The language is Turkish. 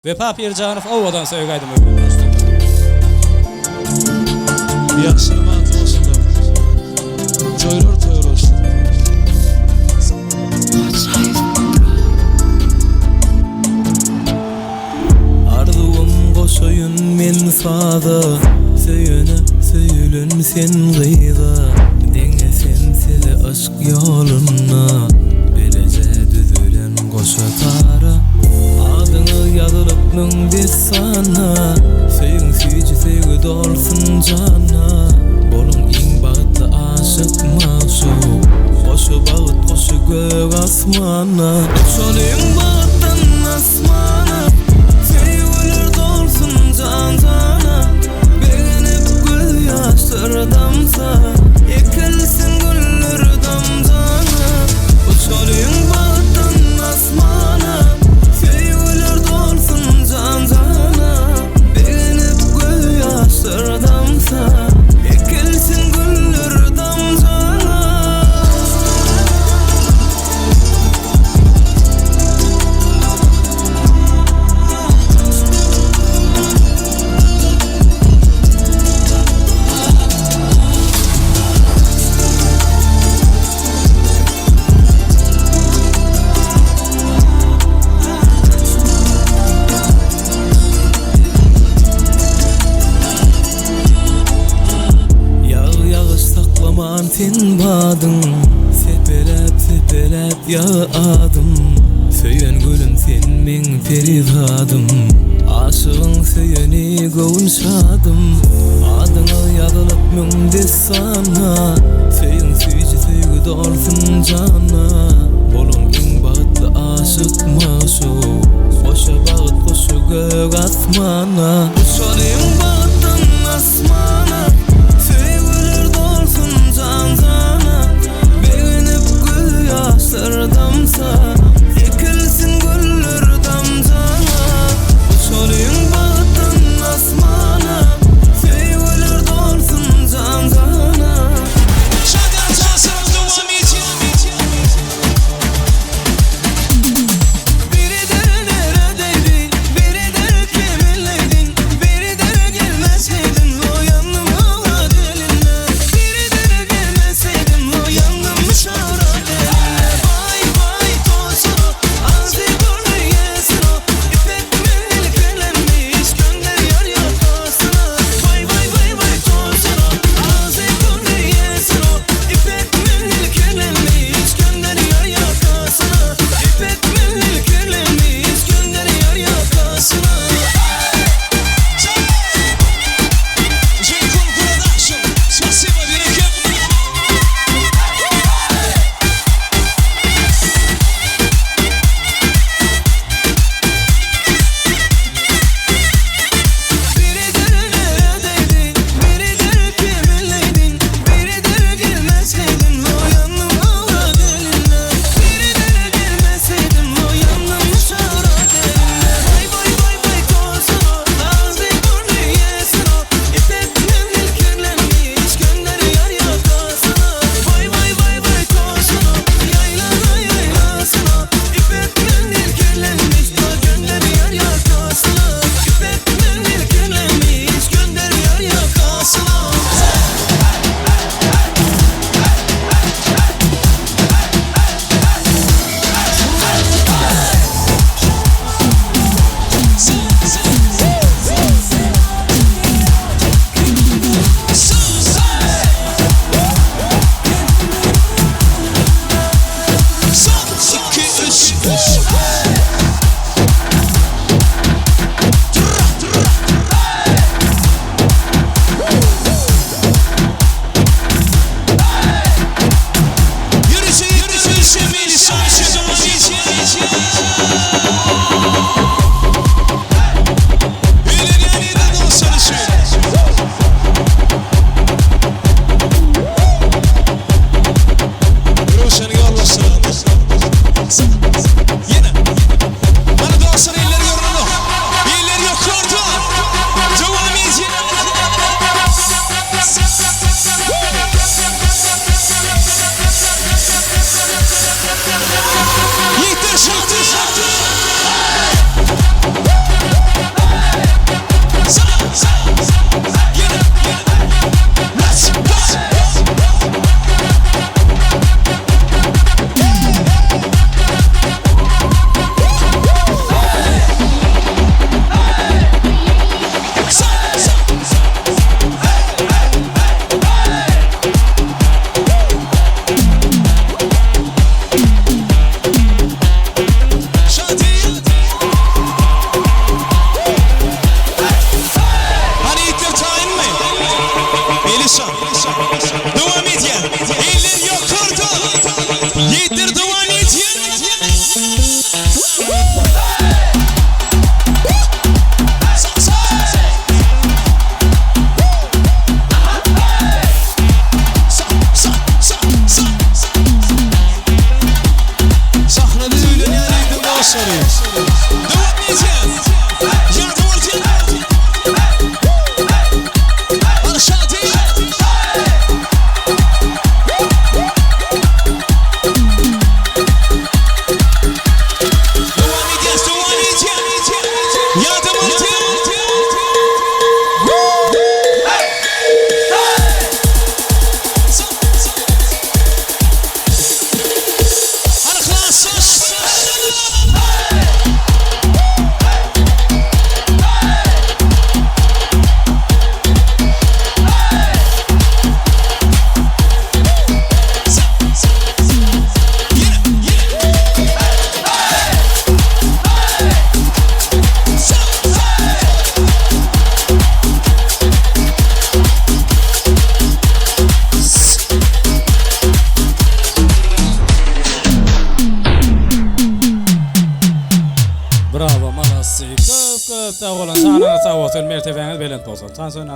Vefa Pircanov ovadan söýgädim öýle dostum. Ýaşyrman olsun da. Joýlar toýur olsun. Arzuwym goşoýun men sada, söýene söýülün sen gyza. Deňe sen sile aşk ýoluna, belece düzülen goşa tara. Adyňy ýazylyp müňde sana, söýüň süýji söýgü dolsun jana. Bolun iň bagtly aşyk maşuk, goşu bagyt goşu gök asmana. Şolyň bagtdan asmana, söýgüler dolsun jana. Begenip göz ýaşlardamsa, ekilsin güller damjana. Şolyň bagtdan asmana, söýgüler dolsun jana. Begenip göz ýaşlardamsa, ekilsin güller damjana. Yağış saklaman sen badyň, sepelep ýağadım. Söýen gülüm sen meň feryadym, aşygyň söýeni göwün şadym. Adyňy ýazylyp müňde sana, söýüň süýji söýgü dolsun jana. Bolun iň bagtly aşyk maşuk, goşa bagyt goşu gök asmana. Şolyň bagtdan asmana, söýgüler dolsun jana. Begenip göz ýaşlardamsa, ekilsin güller damjana. Şolyň bagtdan asmana, söýgüler dolsun jana. Şadan çalsın dowam etýär. Biri der neredeydin, biri der kiminleydin, biri der Yardım atıyor. Bravo, manasy. Köp köp da bolan. Sana sağ olsun, mertebeniz belent bolsun. Tan sonra